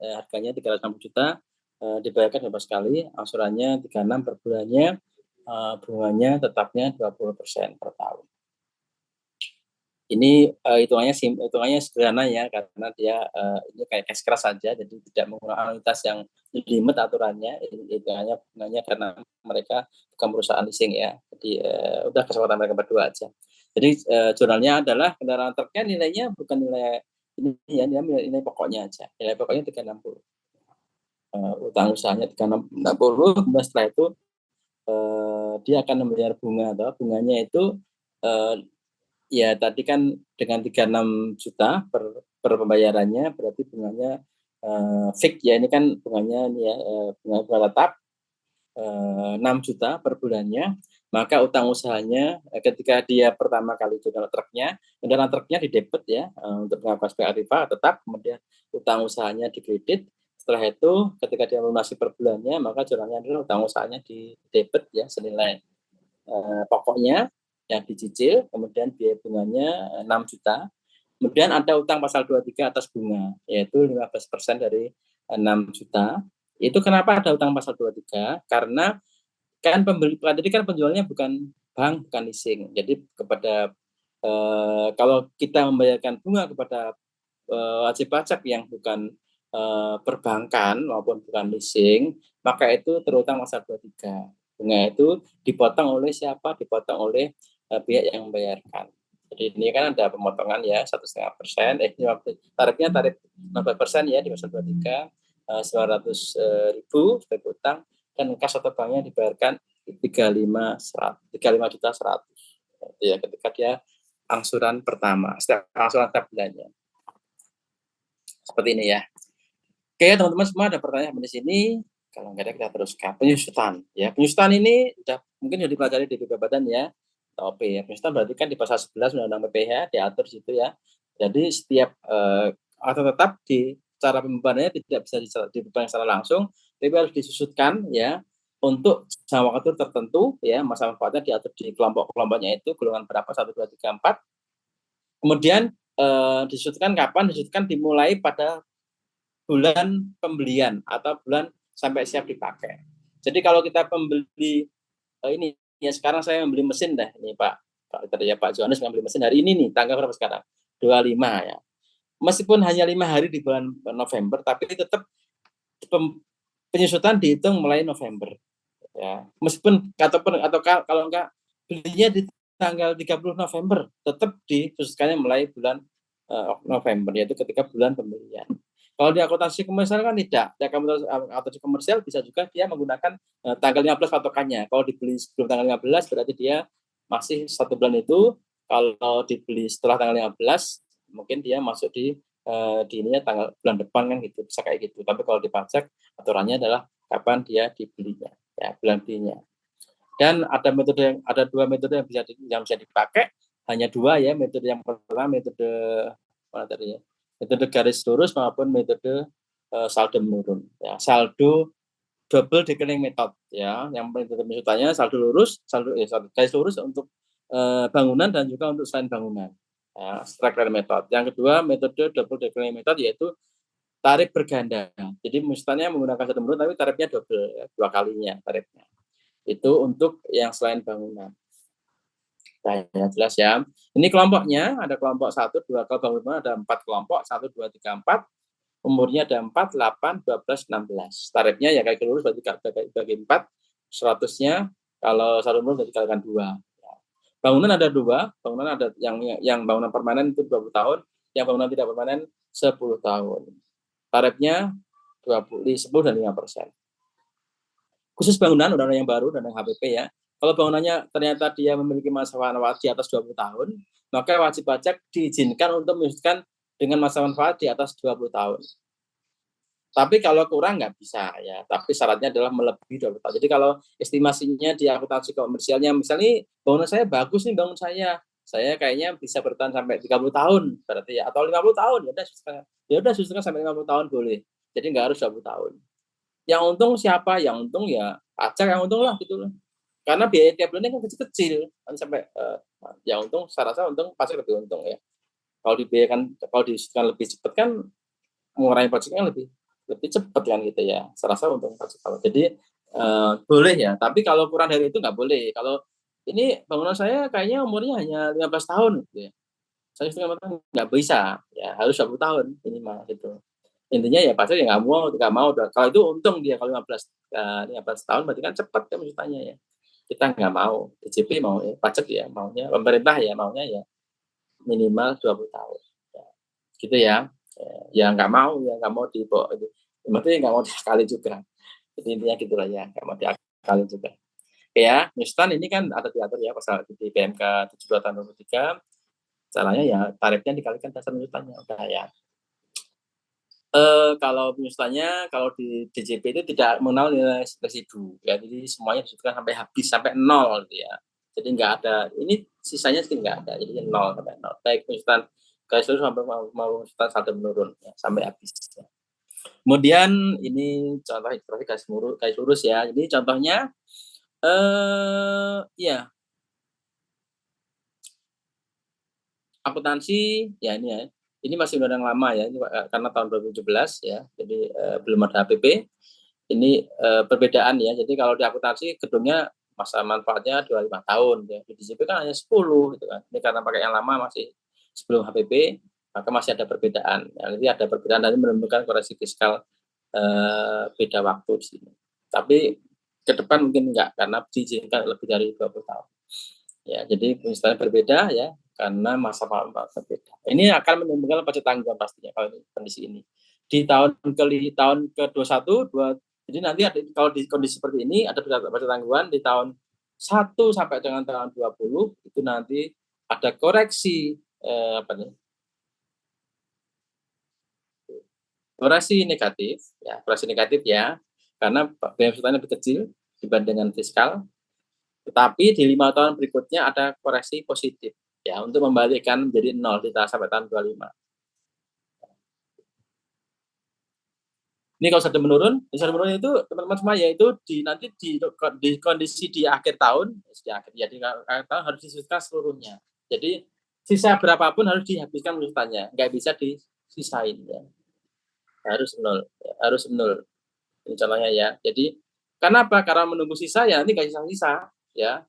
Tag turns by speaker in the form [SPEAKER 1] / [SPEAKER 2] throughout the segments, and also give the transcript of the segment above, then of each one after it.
[SPEAKER 1] harganya 360 juta, dibayarkan bebas sekali, angsurannya 36 per bulannya, bunganya tetapnya 20% per tahun. Ini hitungannya sederhana ya, karena dia ini kayak cash keras saja, jadi tidak menggunakan anuitas yang limit aturannya, hitungannya bunganya karena mereka bukan perusahaan leasing ya. Jadi udah kesempatan mereka berdua aja. Jadi jurnalnya adalah kendaraan truknya nilainya bukan nilai ini ya, nilai pokoknya aja. Nilai pokoknya 360. Utang usahanya 360, kemudian setelah itu dia akan membayar bunga atau bunganya itu ya tadi kan dengan 36 juta per pembayarannya, berarti bunganya fix ya, ini kan bunganya ini ya, bunga tetap 6 juta per bulannya, maka utang usahanya ketika dia pertama kali kendaraan truknya didebit ya, untuk pengakuan sebagai Arriva tetap, kemudian utang usahanya dikredit. Setelah itu ketika dia melunasi per bulannya, maka jurnalnya adalah utang usahanya didebit ya senilai pokoknya yang dicicil, kemudian biaya bunganya 6 juta. Kemudian ada utang pasal 23 atas bunga, yaitu 15% dari 6 juta. Itu kenapa ada utang pasal 23? Karena kan tadi kan penjualnya bukan bank, bukan leasing. Jadi kepada kalau kita membayarkan bunga kepada wajib pajak yang bukan perbankan maupun bukan leasing, maka itu terutang pasal 23. Bunga itu dipotong oleh siapa? Dipotong oleh pihak yang membayarkan. Jadi ini kan ada pemotongan ya 1,5%, tarifnya tarif 15% ya di pasal 23, 900.000 sebagai utang, dan kas atau banknya dibayarkan 35 juta 100 ya ketika dia angsuran pertama, angsuran setiap bulannya. Seperti ini ya. Oke teman-teman semua, ada pertanyaan di sini? Kalau nggak ada kita teruskan. Penyusutan ya, penyusutan ini mungkin sudah dipelajari di BPK Badan ya, OP ya. Penyusutan berarti kan di pasal 11 Undang-Undang PPH diatur situ ya. Jadi setiap atau tetap di cara pembebanannya tidak bisa dibebankan secara langsung, tapi harus disusutkan ya untuk jangka waktu tertentu ya, masa manfaatnya diatur di kelompok-kelompoknya itu, golongan berapa 1, 2, 3, 4. Kemudian disusutkan kapan? Disusutkan dimulai pada bulan pembelian atau bulan sampai siap dipakai. Jadi kalau kita pembeli ini ya, sekarang saya membeli mesin dah ini Pak Johannes membeli mesin hari ini nih, tanggal berapa sekarang? 25 ya. Meskipun hanya 5 hari di bulan November, tapi tetap penyusutan dihitung mulai November ya. Meskipun atau kalau enggak belinya di tanggal 30 November, tetap disusutkannya mulai bulan November, yaitu ketika bulan pembelian. Kalau di akuntansi komersial kan tidak. Di akuntansi komersial bisa juga dia menggunakan tanggal 15 patokannya. Kalau dibeli sebelum tanggal 15 berarti dia masih 1 bulan itu. Kalau dibeli setelah tanggal 15 mungkin dia masuk di ininya tanggal bulan depan kan gitu, bisa kayak gitu. Tapi kalau di pajak aturannya adalah kapan dia dibelinya, ya bulan belinya. Dan ada dua metode yang bisa dipakai, hanya dua ya. Metode yang pertama metode mana tadi ya? Metode garis lurus maupun metode saldo menurun. Ya, saldo double declining method ya. Yang metode penyusutannya saldo garis lurus untuk bangunan dan juga untuk selain bangunan. Ya, straight line method. Yang kedua metode double declining method, yaitu tarif berganda. Jadi penyusutannya menggunakan saldo menurun tapi tarifnya double ya, 2 kalinya tarifnya. Itu untuk yang selain bangunan. Nah, ya jelas ya. Ini kelompoknya, ada kelompok 1, 2, kalau bangunan ada 4 kelompok, 1, 2, 3, 4. Umurnya ada 4, 8, 12, 16. Tarifnya ya kayak lurus berarti bagi 4, 100-nya kalau satu umur berarti dikalikan 2. Bangunan ada 2, bangunan ada yang bangunan permanen itu 20 tahun, yang bangunan tidak permanen 10 tahun. Tarifnya 10 dan 5%. Khusus bangunan, undang-undang yang baru dan yang HPP ya. Kalau bangunannya ternyata dia memiliki masa manfaat di atas 20 tahun, maka wajib pajak diizinkan untuk menyusutkan dengan masa manfaat di atas 20 tahun. Tapi kalau kurang nggak bisa ya, tapi syaratnya adalah melebihi 20 tahun. Jadi kalau estimasinya di akuntansi komersialnya, misalnya bangunan saya bagus nih, bangun saya kayaknya bisa bertahan sampai 30 tahun berarti ya, atau 50 tahun, ya udah susutkan sampai 50 tahun boleh. Jadi nggak harus 20 tahun. Yang untung siapa? Yang untung ya pajak yang untung lah gitu loh. Karena biaya tiap bulannya kan kecil-kecil, kan sampai yang untung, saya rasa untung pajak lebih untung ya. Kalau dibiayakan, kalau disisihkan lebih cepat kan mengurangi pajaknya lebih lebih cepat kan gitu ya. Saya rasa untuk 4 tahun. Jadi boleh ya, tapi kalau kurang dari itu nggak boleh. Kalau ini bangunan saya kayaknya umurnya hanya 15 tahun gitu ya. Saya setengah matang nggak bisa, ya harus 20 tahun minimal gitu. Intinya ya pasar ya nggak mau udah. Kalau itu untung dia kalau 15 tahun berarti kan cepat kan ceritanya ya. Kita nggak mau, DJP mau ya, pajak ya maunya, pemerintah ya maunya ya minimal 20 tahun. Ya, gitu ya. Ya nggak mau dibawa itu. Maksudnya nggak mau diakali juga. Jadi intinya gitulah ya, nggak mau diakali juga. Ya, Newstan ini kan ada diatur ya pasal di PMK 72 tahun 2003. Caranya ya tarifnya dikalikan dasar penyusutannya udah ya. Kalau misalnya kalau di DJP itu tidak mengenal nilai residu ya, jadi semuanya disebutkan sampai habis, sampai nol gitu ya. Jadi nggak ada, ini sisanya sih nggak ada, jadi nol sampai nol. Baik penyusutan garis lurus sampai mau penyusutan saldo menurun ya, sampai habis ya. Kemudian ini contoh ilustrasi garis lurus ya. Jadi contohnya ya akuntansi ya ini ya. Ini masih undang lama ya, ini karena tahun 2017 ya. Jadi belum ada HPP. Ini perbedaan ya. Jadi kalau di akuntansi gedungnya masa manfaatnya 25 tahun ya. Di DJP kan hanya 10 gitu kan. Ini karena pakai yang lama masih sebelum HPP, maka masih ada perbedaan. Ya, nanti ada perbedaan dan menemukan koreksi fiskal beda waktu di sini. Tapi ke depan mungkin enggak karena diizinkan lebih dari 20 tahun. Ya, jadi misalnya berbeda ya karena masa manfaat berbeda. Ini akan menimbulkan pajak tanggungan pastinya kalau kondisi ini. Di tahun ke-21, jadi nanti ada, kalau di kondisi seperti ini ada pajak tanggungan di tahun 1 sampai dengan tahun 20 itu nanti ada koreksi apa nih? Koreksi negatif ya, karena biaya pesertanya lebih kecil dibandingkan fiskal. Tetapi di 5 tahun berikutnya ada koreksi positif ya untuk membalikkan menjadi 0 di sampai tahun 25. Ini kalau sudah menurun itu teman-teman semua yaitu nanti di kondisi di akhir tahun, di akhir tahun harus disisihkan seluruhnya. Jadi sisa berapapun harus dihabiskan pesertanya, nggak bisa disisain ya. Harus 0, ya, harus 0. Ini contohnya ya. Jadi karena apa? Karena menunggu sisa ya nanti nggak sisa-sisa ya.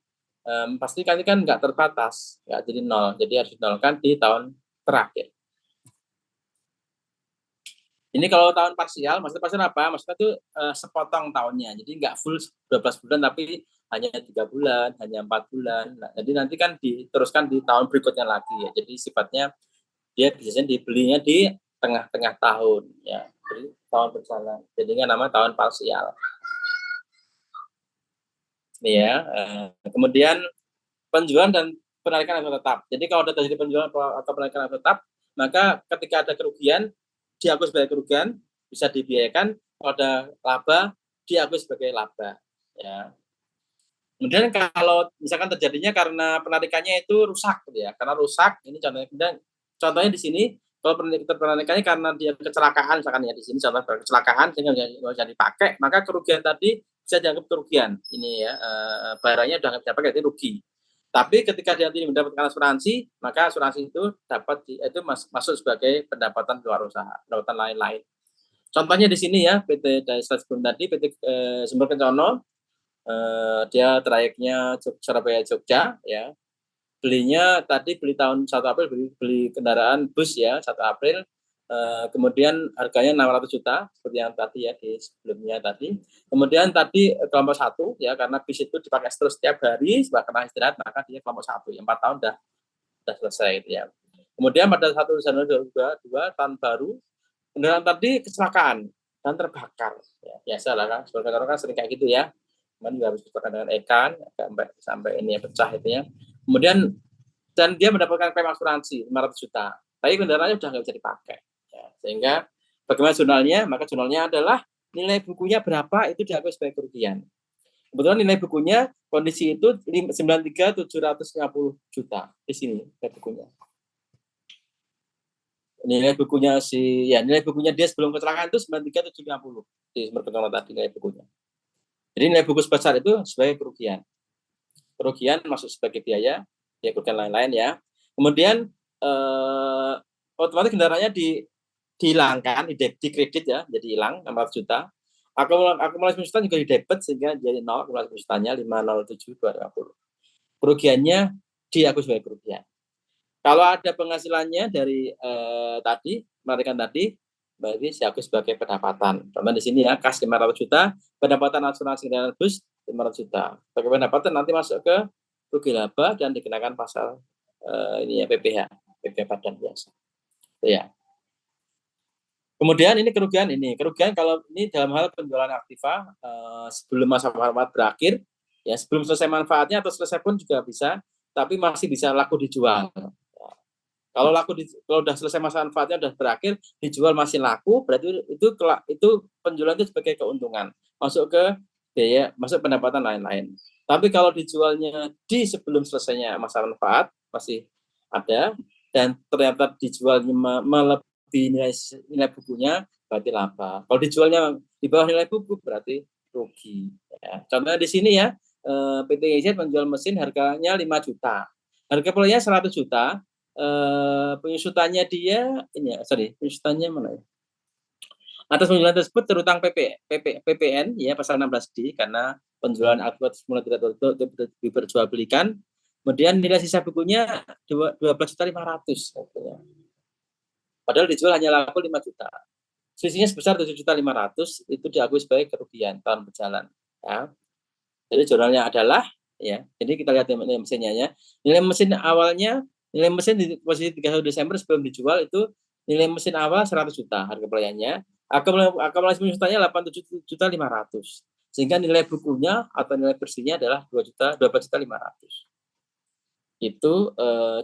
[SPEAKER 1] Pasti kan nggak terbatas, nggak jadi 0. Jadi harus dinolkan di tahun terakhir. Ini kalau tahun parsial, maksudnya parsial apa? Maksudnya itu sepotong tahunnya. Jadi nggak full 12 bulan, tapi hanya 3 bulan, hanya 4 bulan. Nah, jadi nanti kan diteruskan di tahun berikutnya lagi ya. Jadi sifatnya dia biasanya dibelinya di tengah-tengah tahun ya. Jadi tahun berjalan. Jadinya nama tahun parsial. Nih ya. Kemudian penjualan dan penarikan aset tetap. Jadi kalau ada terjadi penjualan atau penarikan aset tetap, maka ketika ada kerugian, diakui sebagai kerugian, bisa dibiayakan. Kalau ada laba, diakui sebagai laba. Ya. Kemudian kalau misalkan terjadinya karena penarikannya itu rusak, gitu ya, karena rusak, ini contohnya di sini, kalau penarikannya karena dia kecelakaan, misalkan ya di sini contoh kecelakaan sehingga nggak bisa dipakai, maka kerugian tadi bisa dianggap kerugian. Ini ya barangnya sudah nggak bisa pakai, itu rugi. Tapi ketika dia tidak mendapatkan asuransi, maka asuransi itu itu masuk sebagai pendapatan luar usaha, pendapatan lain-lain. Contohnya di sini ya, PT dari sebelum tadi, PT Sumber Kencono, dia trayeknya Surabaya Jogja ya. Belinya tadi beli tahun 1 April beli kendaraan bus ya 1 April. Kemudian harganya 600 juta seperti yang tadi ya di sebelumnya tadi. Kemudian tadi kelompok 1 ya karena bis itu dipakai terus setiap hari karena istirahat maka dia kelompok 1 ya 4 tahun udah selesai gitu ya. Kemudian pada 1 Januari 2022 tahun baru kendaraan tadi kecelakaan dan terbakar. Ya, biasalah kan, sebagai orang kan sering kayak gitu ya. Cuman juga harus dibakar dengan ikan sampai ini ya pecah itu ya. Kemudian dan dia mendapatkan klaim asuransi 500 juta. Tapi kendaraannya sudah nggak bisa dipakai. Ya, sehingga bagaimana jurnalnya? Maka jurnalnya adalah nilai bukunya berapa itu diakui sebagai kerugian. Kebetulan nilai bukunya kondisi itu 93.750 juta di sini nilai bukunya. Nilai bukunya dia sebelum kecelakaan itu 93.750 di Sumber Kencono tadi nilai bukunya. Jadi nilai buku sebesar itu sebagai kerugian. Kerugian masuk sebagai biaya kerugian lain-lain ya. Kemudian otomatis kendaraannya dihilangkan, di kredit ya, jadi hilang 600 juta. Akumulasi penyusutan juga di debit sehingga jadi 0, akumulasi penyusutannya 507.250. Kerugiannya diakui sebagai kerugian. Kalau ada penghasilannya dari tadi, mengatakan tadi, berarti diakui sebagai pendapatan. Contoh di sini ya, kas 500 juta, pendapatan asuransi kendaraan bus 500 juta. Sebagai pendapatan nanti masuk ke rugi laba dan dikenakan pasal ini ya PPh badan biasa. Ya. Kemudian ini kerugian kalau ini dalam hal penjualan Aktiva sebelum masa manfaat berakhir, ya sebelum selesai manfaatnya atau selesai pun juga bisa, tapi masih bisa laku dijual. Kalau udah selesai masa manfaatnya udah berakhir, dijual masih laku, berarti itu penjualan itu sebagai keuntungan, masuk ke biaya, masuk pendapatan lain-lain. Tapi kalau dijualnya di sebelum selesainya masa manfaat masih ada dan ternyata dijualnya melebihi nilai bukunya, berarti laba. Kalau dijualnya di bawah nilai buku berarti rugi. Ya. Contohnya di sini ya, PT IZ menjual mesin harganya 5 juta. Harga pulangnya 100 juta. Penyusutannya dia penyusutannya mana ya? Atas penjualan tersebut terutang PPN ya pasal 16D karena penjualan akibat semula tidak diperjualbelikan. Kemudian nilai sisa bukunya 12.500.000. Padahal dijual hanya laku 5 juta. Selisihnya sebesar 7.500.000 itu diakui sebagai kerugian tahun berjalan. Ya. Jadi jurnalnya adalah ya. Jadi kita lihat nilai mesinnya ya. Nilai mesin awalnya, nilai mesin di posisi 31 Desember sebelum dijual itu nilai mesin awal 100 juta harga pelayannya. Akumulasi penyusutannya 87.500.000. Sehingga nilai bukunya atau nilai bersihnya adalah 12.500.000. Itu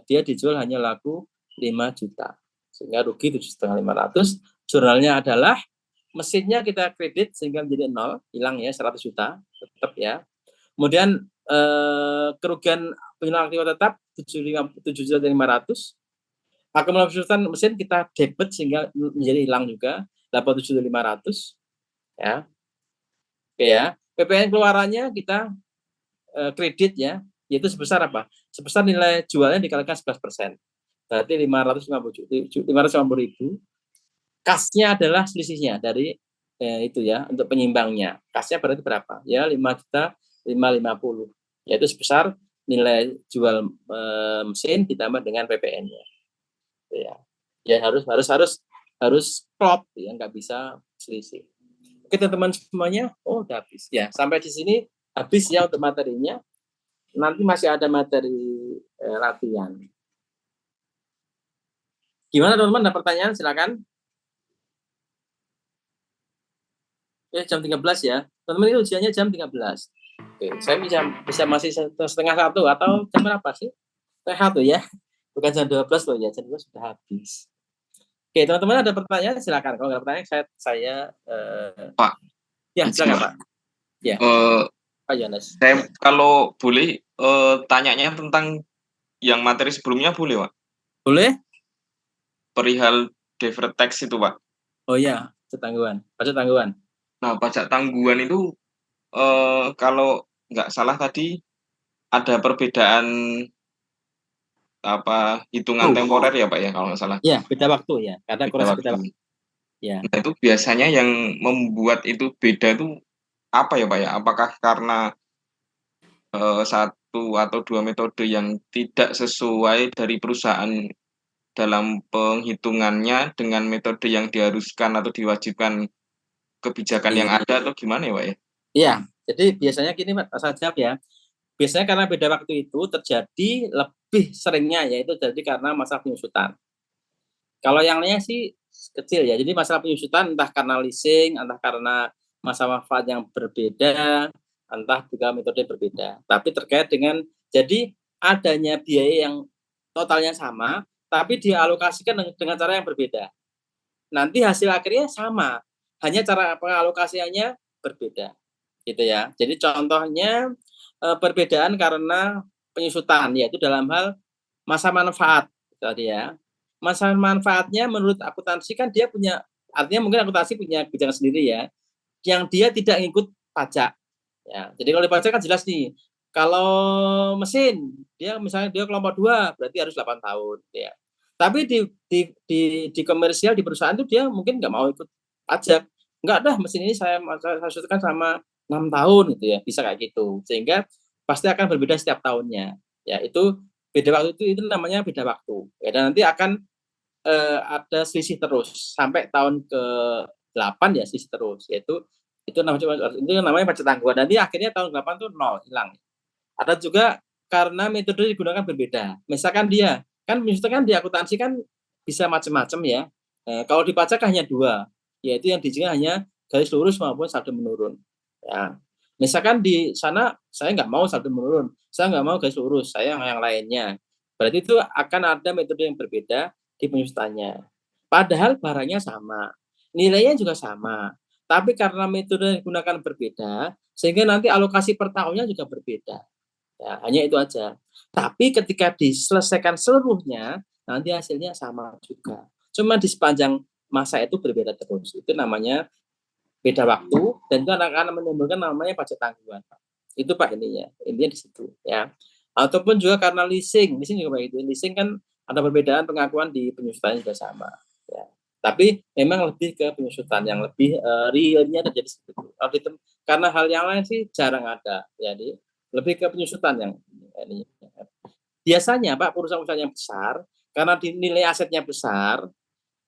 [SPEAKER 1] dia dijual hanya laku 5 juta. Sehingga rugi 7.500.000. Jurnalnya adalah mesinnya kita kredit sehingga menjadi 0, hilang ya 100 juta tetap ya. Kemudian kerugian penjualan Aktiva tetap 7.500.000. Akumulasi penyusutan mesin kita debit sehingga menjadi hilang juga 87.500 ya. Oke ya. PPN keluarannya kita kredit ya, yaitu sebesar apa? Sebesar nilai jualnya dikalikan 11%. Berarti 550.000. Kasnya adalah selisihnya dari itu ya untuk penyimbangnya. Kasnya berarti berapa? Ya 5.550.000. Yaitu sebesar nilai jual mesin ditambah dengan PPN-nya. Ya. Ya harus klop ya, nggak bisa selisih. Oke teman-teman semuanya, udah habis ya. Sampai di sini habis ya untuk materinya. Nanti masih ada materi latihan. Gimana teman-teman, ada pertanyaan silakan. Jam 13 ya. Teman-teman ini ujiannya jam 13. Oke, saya bisa masih setengah 1 atau jam berapa sih? Setengah 1 ya. Bukan jam 12 loh ya, jam 12 sudah habis. Oke, teman-teman ada pertanyaan silakan. Kalau nggak pertanyaan saya
[SPEAKER 2] Pak.
[SPEAKER 1] Ya, silakan Pak. Ya. Pak Yohanes.
[SPEAKER 2] Saya kalau boleh tanyanya tentang yang materi sebelumnya boleh, Pak?
[SPEAKER 1] Boleh?
[SPEAKER 2] Perihal deferred tax itu, Pak.
[SPEAKER 1] Oh iya, pajak tangguhan.
[SPEAKER 2] Nah, pajak tangguhan itu kalau nggak salah tadi ada perbedaan hitungan temporer ya, Pak ya, kalau nggak salah.
[SPEAKER 1] Ya, beda waktu ya, karena kurang beda waktu.
[SPEAKER 2] Ya. Nah, itu biasanya yang membuat itu beda itu apa ya, Pak ya? Apakah karena satu atau dua metode yang tidak sesuai dari perusahaan dalam penghitungannya dengan metode yang diharuskan atau diwajibkan kebijakan yang ada atau gimana ya, Pak ya?
[SPEAKER 1] Iya, jadi biasanya gini Pak Sajab ya. Biasanya karena beda waktu itu terjadi lebih seringnya yaitu jadi karena masalah penyusutan. Kalau yang lainnya sih kecil ya. Jadi masalah penyusutan entah karena leasing, entah karena masa manfaat yang berbeda, entah juga metode berbeda. Tapi terkait dengan jadi adanya biaya yang totalnya sama, tapi dialokasikan dengan cara yang berbeda. Nanti hasil akhirnya sama, hanya cara pengalokasiannya berbeda, gitu ya. Jadi contohnya perbedaan karena penyusutan, yaitu dalam hal masa manfaat tadi ya. Masa manfaatnya menurut akuntansi kan dia punya, artinya mungkin akuntansi punya kebijakan sendiri ya, yang dia tidak ikut pajak. Ya, jadi kalau pajak kan jelas nih. Kalau mesin, dia misalnya dia kelompok 2 berarti harus 8 tahun. Ya. Tapi di komersial di perusahaan itu dia mungkin nggak mau ikut pajak. Nggak dah, mesin ini saya sudutkan sama 6 tahun gitu ya, bisa kayak gitu. Sehingga pasti akan berbeda setiap tahunnya. Ya itu beda waktu itu namanya beda waktu. Ya, dan nanti akan ada selisih terus sampai tahun ke-8 ya selisih terus, yaitu itu namanya pajak tangguhan. Nanti akhirnya tahun 8 tuh nol, hilang. Ada juga karena metode digunakan berbeda. Misalkan dia misalkan di akuntansi kan bisa macam-macam ya. Kalau di pajak hanya dua, yaitu yang diizinkan hanya garis lurus maupun saldo menurun. Ya. Misalkan di sana saya nggak mau saldo menurun, saya nggak mau garis lurus, saya yang lainnya. Berarti itu akan ada metode yang berbeda di penyusutannya. Padahal barangnya sama, nilainya juga sama, tapi karena metode yang digunakan berbeda, sehingga nanti alokasi per tahunnya juga berbeda. Ya, hanya itu aja. Tapi ketika diselesaikan seluruhnya, nanti hasilnya sama juga. Cuma di sepanjang masa itu berbeda terus. Itu namanya beda waktu dan itu akan menimbulkan namanya pajak tanggungan. Itu Pak ininya. Intinya di situ ya. Ataupun juga karena leasing juga begitu. Leasing kan ada perbedaan pengakuan di penyusutan juga sama. Ya. Tapi memang lebih ke penyusutan yang lebih realnya terjadi seperti itu. Karena hal yang lain sih jarang ada. Jadi lebih ke penyusutan yang ini. Biasanya Pak perusahaan-perusahaan yang besar karena nilai asetnya besar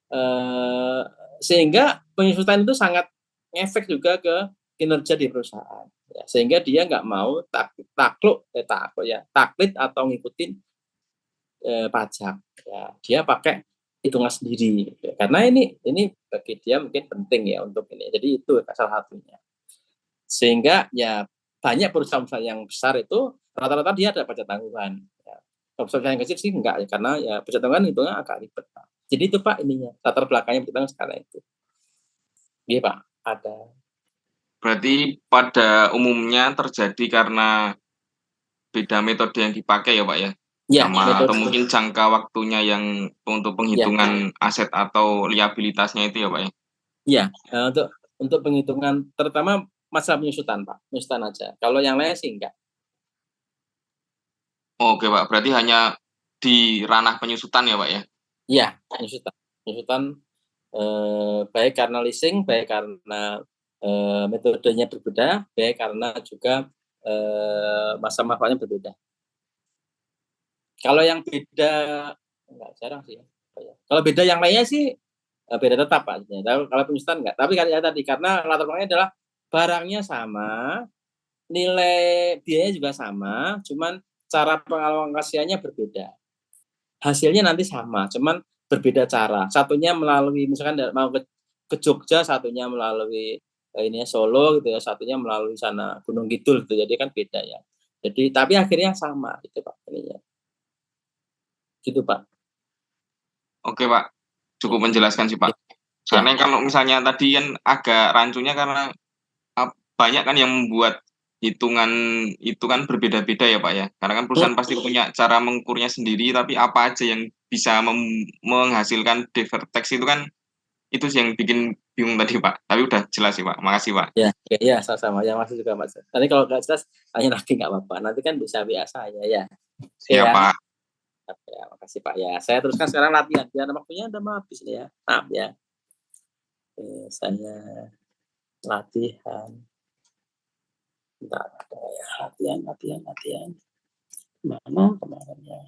[SPEAKER 1] eh, sehingga penyusutan itu sangat ngefek juga ke kinerja di perusahaan. Ya, sehingga dia nggak mau taklid atau ngikutin pajak. Ya, dia pakai hitungan sendiri. Ya, karena ini bagi dia mungkin penting ya untuk ini. Jadi itu salah satunya. Sehingga ya banyak perusahaan-perusahaan yang besar itu rata-rata dia ada pajak tanggungan. Ya. Perusahaan yang kecil sih enggak ya, karena ya pajak tanggungan hitungnya agak ribet. Pak. Jadi itu Pak ininya latar belakangnya pertama sekarang itu. Iya Pak, ada.
[SPEAKER 2] Berarti pada umumnya terjadi karena beda metode yang dipakai ya Pak ya?
[SPEAKER 1] Ya,
[SPEAKER 2] Sama atau
[SPEAKER 1] metode.
[SPEAKER 2] mungkin jangka waktunya yang untuk
[SPEAKER 1] Ya,
[SPEAKER 2] penghitungan aset atau liabilitasnya itu ya Pak ya?
[SPEAKER 1] ya. Untuk penghitungan terutama masa penyusutan Pak, penyusutan aja. Kalau yang lain sih enggak.
[SPEAKER 2] Oke Pak, berarti hanya di ranah penyusutan ya Pak ya?
[SPEAKER 1] Iya, penyusutan. Penyusutan baik karena leasing, baik karena metodenya berbeda, baik karena juga masa manfaatnya berbeda. Kalau yang beda enggak jarang sih ya. Kalau beda yang lainnya sih beda tetap Pak. Kalau penyusutan enggak. Tapi kali tadi karena latar belakangnya adalah barangnya sama, nilai biayanya juga sama, cuman cara pengalokasiannya berbeda. Hasilnya nanti sama, cuman berbeda cara. Satunya melalui misalkan mau ke Jogja, satunya melalui ini Solo gitu ya, satunya melalui sana Gunung Kidul gitu. Jadi kan beda ya. Jadi tapi akhirnya sama itu Pak ininya. Gitu Pak.
[SPEAKER 2] Oke Pak, cukup
[SPEAKER 1] Ya.
[SPEAKER 2] menjelaskan sih Pak.
[SPEAKER 1] Ya.
[SPEAKER 2] Karena kalau misalnya tadi kan agak rancunya karena banyak kan yang membuat hitungan itu kan berbeda-beda ya Pak ya. Karena kan perusahaan pasti punya cara mengukurnya sendiri, tapi apa aja yang bisa menghasilkan deferred tax itu kan itu sih yang bikin bingung tadi Pak. Tapi udah jelas sih Pak. Makasih Pak.
[SPEAKER 1] Ya, ya, sama-sama. Yang masih juga Mas. Nanti kalau nggak jelas tanya lagi nggak apa-apa. Nanti kan bisa biasa aja ya. Oke
[SPEAKER 2] Siap
[SPEAKER 1] ya.
[SPEAKER 2] Pak.
[SPEAKER 1] Ya, makasih Pak ya. Saya teruskan sekarang latihan. Biar waktunya udah mau habis nih ya. Maaf ya. Oke, saya latihan. Bentar, ada ya. Latihan. Mana kemarin ya?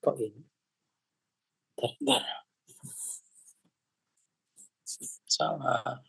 [SPEAKER 1] Kok ini? Bentar. Salah.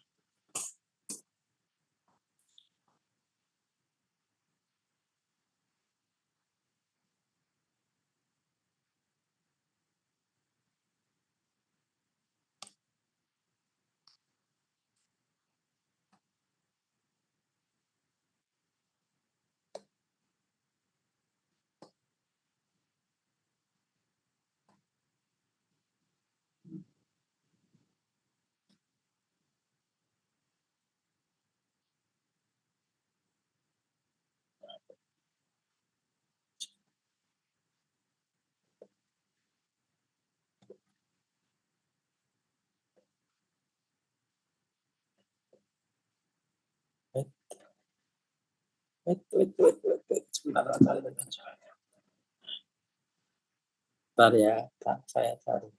[SPEAKER 1] Sebentar, bentar ya, saya cari.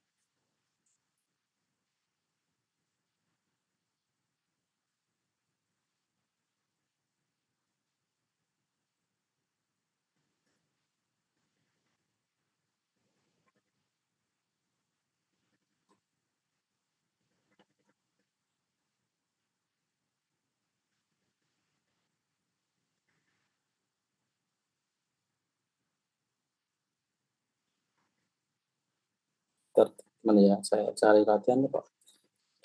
[SPEAKER 1] Teman ya, saya cari latihan kok.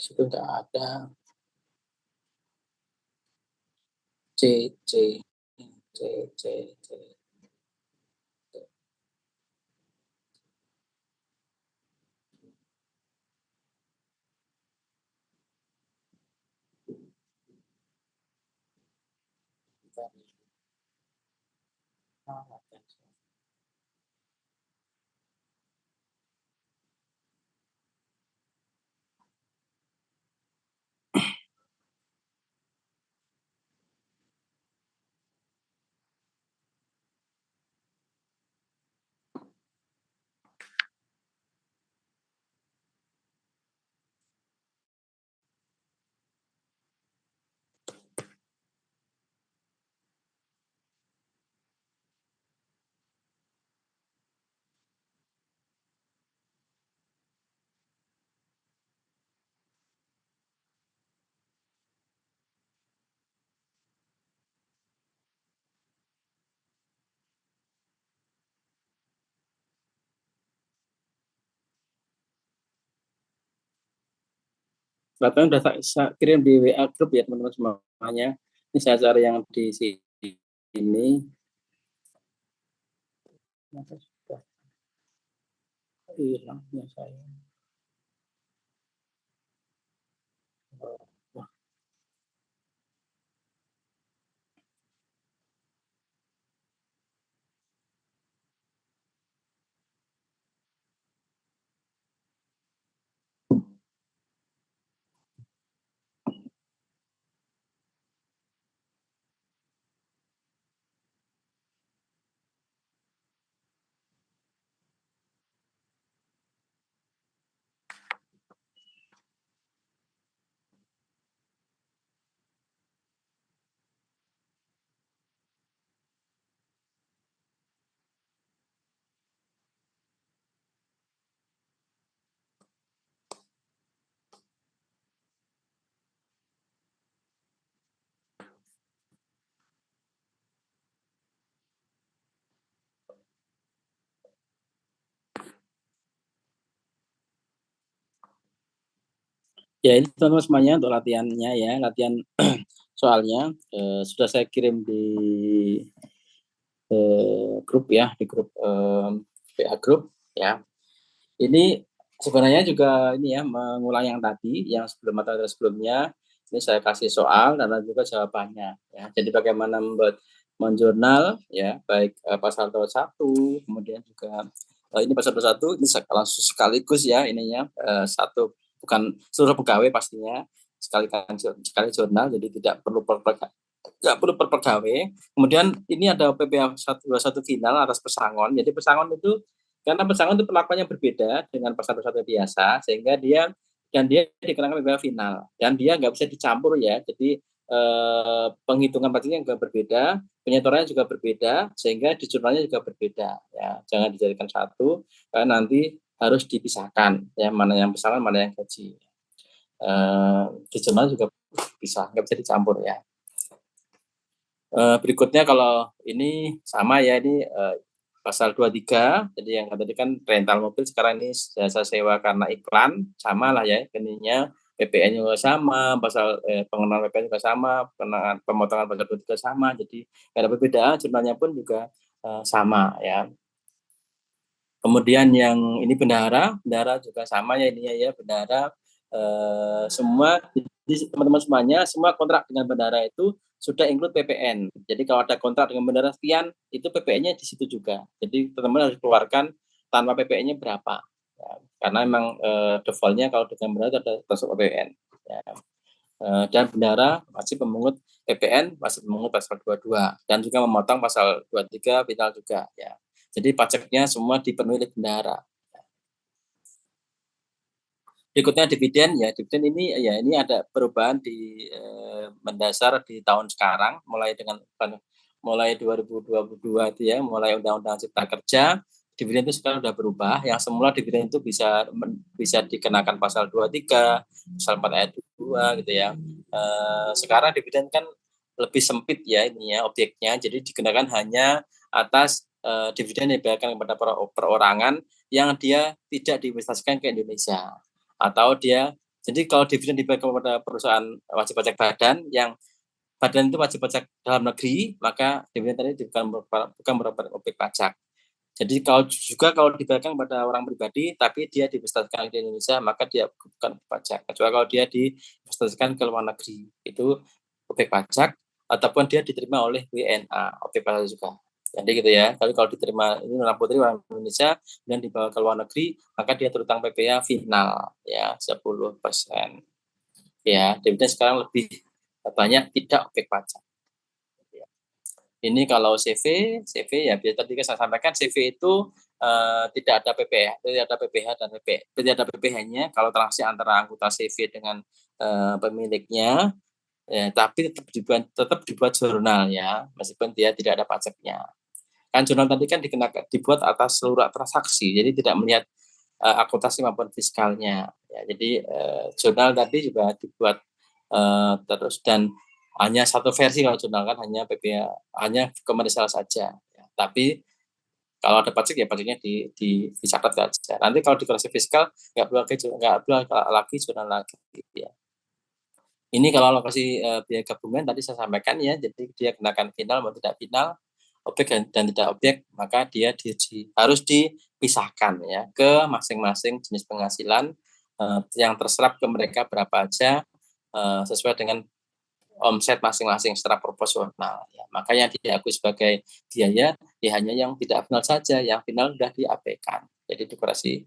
[SPEAKER 1] Situ nggak ada. C, C, C, C, C. Latihan udah saya kirim di WA grup ya teman-teman semuanya. Ini saya cari yang di sini. Sudah hilangnya saya. Wah. Ya ini teman-teman semuanya untuk latihannya ya, latihan soalnya sudah saya kirim di grup ya, di grup WA grup ya. Ini sebenarnya juga ini ya mengulang yang tadi, yang sebelum materi sebelumnya. Ini saya kasih soal dan juga jawabannya ya. Jadi bagaimana membuat menjurnal ya, baik pasal 21, kemudian juga ini pasal 21 ini langsung sekaligus ya ininya satu, bukan seluruh pegawai pastinya, sekali jurnal, jadi tidak perlu per pegawai. Kemudian ini ada PPh 121 final atas pesangon. Jadi pesangon itu karena pesangon itu perlakuannya berbeda dengan pasal 21 biasa, sehingga dia dikenakan PPh final dan dia nggak bisa dicampur ya. Jadi penghitungan pastinya juga berbeda, penyetorannya juga berbeda, sehingga di jurnalnya juga berbeda. Ya, jangan dijadikan satu, karena nanti harus dipisahkan ya, mana yang pesangon, mana yang gaji. Di jurnal juga bisa, nggak bisa dicampur ya. Berikutnya kalau ini sama ya, ini pasal 23, jadi yang tadi kan rental mobil, sekarang ini jasa sewa karena iklan, sama lah ya ininya, PPN juga sama, pasal pengenaan PPN juga sama, pengenaan pemotongan pasal 23 sama, jadi nggak ada perbedaan, jurnalnya pun juga sama ya. Kemudian yang ini bendahara juga sama ya ininya ya, bendahara semua, jadi teman-teman semuanya, semua kontrak dengan bendahara itu sudah include PPN. Jadi kalau ada kontrak dengan bendahara sekian, itu PPN-nya di situ juga. Jadi teman-teman harus keluarkan tanpa PPN-nya berapa. Ya, karena memang default-nya kalau dengan bendahara ada masuk PPN. Ya. Dan bendahara wajib memungut PPN, wajib memungut pasal 22 dan juga memotong pasal 23 final juga ya. Jadi pajaknya semua dipenuhi oleh bendahara. Berikutnya dividen ya, dividen ini ya ini ada perubahan di mendasar di tahun sekarang mulai 2022 itu ya, mulai Undang-Undang Cipta Kerja, dividen itu sekarang sudah berubah. Yang semula dividen itu bisa dikenakan pasal 23, pasal 4 ayat 2 gitu ya. Sekarang dividen kan lebih sempit ya ini ya objeknya, jadi dikenakan hanya atas dividen yang diberikan kepada perorangan yang dia tidak diinvestasikan ke Indonesia. Atau dia, jadi kalau dividen diberikan kepada perusahaan wajib pajak badan yang badan itu wajib pajak dalam negeri, maka dividen tadi bukan merupakan objek pajak. Jadi kalau diberikan kepada orang pribadi tapi dia diinvestasikan di Indonesia, maka dia bukan pajak. Kecuali kalau dia diinvestasikan ke luar negeri, itu objek pajak, ataupun dia diterima oleh WNA, objek pajak juga. Jadi gitu ya. Tapi kalau diterima ini orang putri orang Indonesia dan dibawa ke luar negeri, maka dia terutang PPh final ya 10%. Ya, dividen sekarang lebih banyak tidak objek pajak. Ini kalau CV ya biar tadi saya sampaikan CV itu tidak ada PPh, tidak ada PPh dan tidak ada PPh-nya kalau transaksi antara anggota CV dengan pemiliknya, tapi tetap dibuat jurnal ya, meskipun dia tidak ada pajaknya. Kan jurnal tadi kan dibuat atas seluruh transaksi, jadi tidak melihat akuntansi maupun fiskalnya. Ya, jadi jurnal tadi juga dibuat terus dan hanya satu versi kalau jurnal kan hanya PPh, hanya komersial saja. Ya. Tapi kalau ada pajak ya pajaknya dicatat saja. Nanti kalau dikoreksi fiskal nggak perlu lagi jurnal lagi. Ya. Ini kalau alokasi biaya gabungan tadi saya sampaikan ya, jadi dia kenakan final maupun tidak final, objek dan tidak objek, maka dia harus dipisahkan ya ke masing-masing jenis penghasilan yang terserap ke mereka berapa aja sesuai dengan omset masing-masing secara proporsional. Ya. Maka yang diakui sebagai biaya ya hanya yang tidak final saja, yang final sudah diabaikan. Jadi dekorasi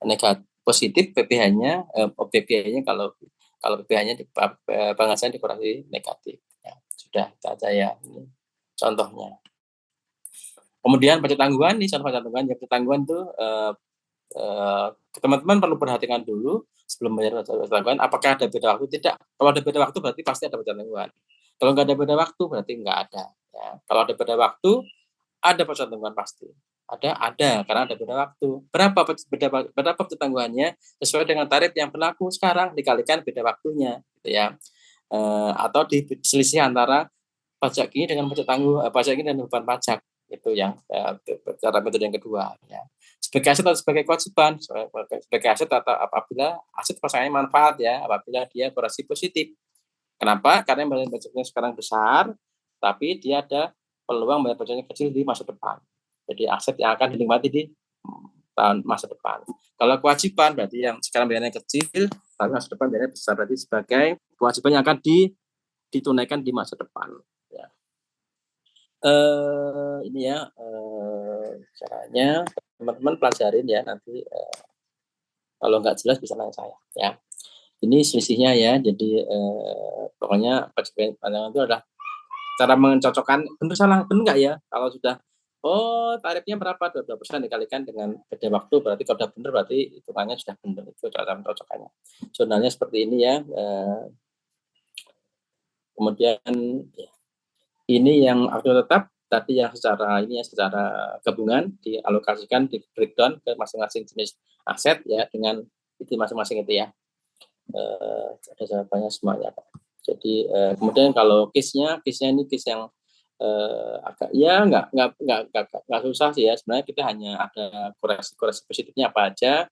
[SPEAKER 1] negatif positif PPh-nya, objek biayanya kalau PPh-nya penghasilan dikurasi negatif. Ya, sudah saja ya ini contohnya. Kemudian pajak tanggungan nih contoh pajak tanggungan itu teman-teman perlu perhatikan dulu sebelum bayar pajak tanggungan apakah ada beda waktu. Tidak. Kalau ada beda waktu berarti pasti ada pajak tanggungan. Kalau nggak ada beda waktu berarti nggak ada. Ya. Kalau ada beda waktu ada pajak tanggungan pasti. Ada karena ada beda waktu. Berapa tanggungannya sesuai dengan tarif yang berlaku sekarang dikalikan beda waktunya, gitu ya. Atau diselisih antara pajak ini dengan pajak ini dan beban pajak itu yang cara metode yang kedua. Ya. Sebagai aset atau sebagai kewajiban, sebagai aset atau apabila aset pasangannya manfaat ya, apabila dia korelasi positif. Kenapa? Karena bayar pajaknya sekarang besar, tapi dia ada peluang bayar pajaknya kecil di masa depan. Jadi aset yang akan dinikmati di tahun masa depan. Kalau kewajiban berarti yang sekarang bayarnya kecil, tapi masa depan bayarnya besar, berarti sebagai kewajiban yang akan ditunaikan di masa depan. Ya. Ini ya caranya teman-teman pelajarin ya nanti kalau nggak jelas bisa nanya saya ya. Ini selisihnya ya, jadi pokoknya pandangan itu adalah cara mencocokkan benar salah benar nggak ya kalau sudah tarifnya berapa 22% dikalikan dengan beda waktu berarti kalau sudah benar berarti hitungannya sudah benar, itu cara mencocokkannya. Jurnalnya seperti ini ya. Kemudian ya, ini yang aktif tetap tadi yang secara gabungan dialokasikan di breakdown ke masing-masing jenis aset ya dengan itu masing-masing itu ya. Ada jawabannya semuanya Pak. Jadi kemudian kalau case-nya ini case yang agak ya nggak susah sih ya, sebenarnya kita hanya ada koreksi positifnya apa aja,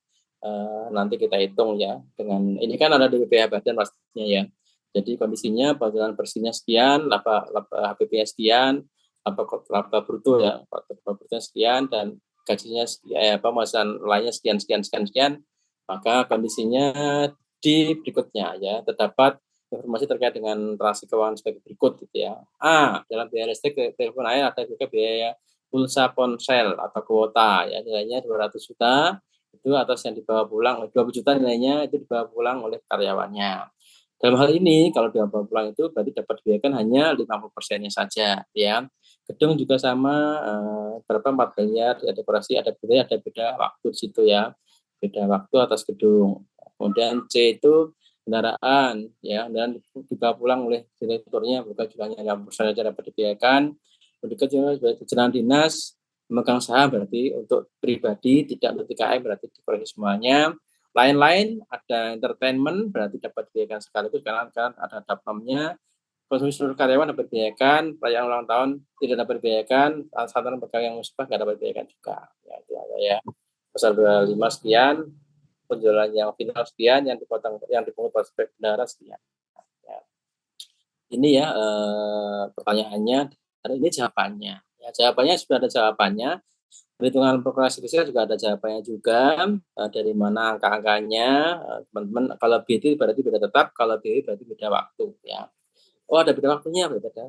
[SPEAKER 1] nanti kita hitung ya dengan ini kan ada di BPH badan pastinya ya. Jadi kondisinya penghasilan bersihnya sekian, laba HPP-nya sekian, laba bruto ya, laba bruto sekian dan gajinya penghasilan lainnya sekian, maka kondisinya di berikutnya ya terdapat informasi terkait dengan transaksi keuangan sebagai berikut gitu ya. Dalam biaya listrik telepon air ada juga biaya pulsa ponsel atau kuota ya nilainya 200 juta itu atas yang dibawa pulang 20 juta nilainya itu dibawa pulang oleh karyawannya. Dalam hal ini kalau dibawa pulang itu berarti dapat dibayarkan hanya 50%-nya saja ya. Gedung juga sama, berapa 4 miliar, ya dekorasi ada beda waktu di situ ya, beda waktu atas gedung. Kemudian C itu kendaraan ya, dan dibawa pulang oleh direkturnya bukan juga hanya 50% saja dapat dibayarkan. Kemudian juga jalan dinas, memegang saham berarti untuk pribadi, tidak untuk TKM berarti dikurangi semuanya. Lain-lain ada entertainment berarti dapat dibayarkan sekaligus karena kan ada dapamnya. Konsumsi seluruh karyawan dapat dibayarkan, perayaan ulang tahun tidak dapat dibayarkan, santunan pegawai yang musibah nggak dapat dibayarkan juga. Ya, itu ada ya. Pasal 25 sekian, penjualan yang final sekian, yang dipotong yang dipungut pajak bendahara sekian. Ya. Ini ya pertanyaannya, dan ini jawabannya. Ya, jawabannya sudah ada jawabannya. Perhitungan proporsi kecil juga ada jawabannya juga, dari mana angka-angkanya, teman-teman kalau B itu berarti beda tetap, kalau D berarti beda waktu ya. Oh ada beda waktunya, berarti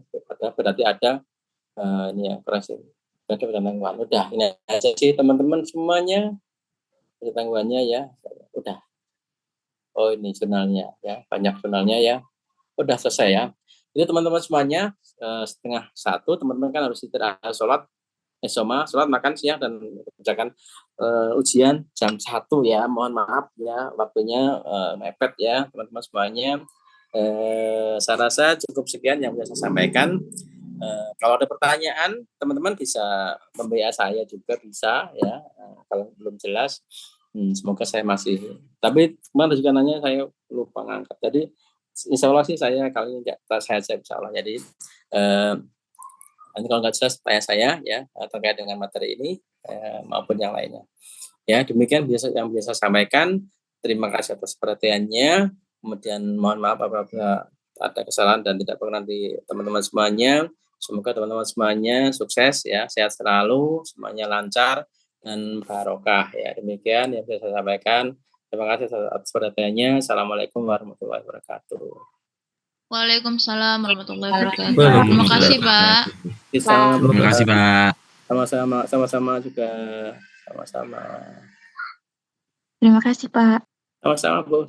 [SPEAKER 1] ada, ini ya operasi berarti beda tanggungan. Udah ini aja sih teman-teman semuanya, beda tanggungannya ya, udah. Oh ini jurnalnya ya, banyak jurnalnya ya, udah selesai ya. Jadi teman-teman semuanya, 12:30 teman-teman kan harus istirahat, sholat, sholat, makan siang dan kerjakan ujian jam 1 ya. Mohon maaf ya waktunya mepet ya teman-teman semuanya. Saya rasa cukup sekian yang bisa saya sampaikan. Kalau ada pertanyaan teman-teman bisa membayar saya juga bisa ya. Kalau belum jelas, semoga saya masih. Tapi kemarin juga nanya saya lupa ngangkat. Jadi insya Allah sih saya kali ini saya insya Allah. Jadi nanti kalau nggak jelas tanya saya ya terkait dengan materi ini maupun yang lainnya. Ya demikian yang bisa saya sampaikan. Terima kasih atas perhatiannya. Kemudian mohon maaf apabila ada kesalahan dan tidak berkenan di teman-teman semuanya. Semoga teman-teman semuanya sukses ya, sehat selalu, semuanya lancar dan barokah ya. Demikian yang bisa saya sampaikan. Terima kasih atas perhatiannya. Assalamualaikum warahmatullahi wabarakatuh.
[SPEAKER 3] Waalaikumsalam warahmatullahi wabarakatuh. Terima kasih, Pak.
[SPEAKER 2] Terima kasih, Pak.
[SPEAKER 1] Sama-sama juga. Sama-sama.
[SPEAKER 4] Terima kasih, Pak.
[SPEAKER 1] Sama-sama, Bu.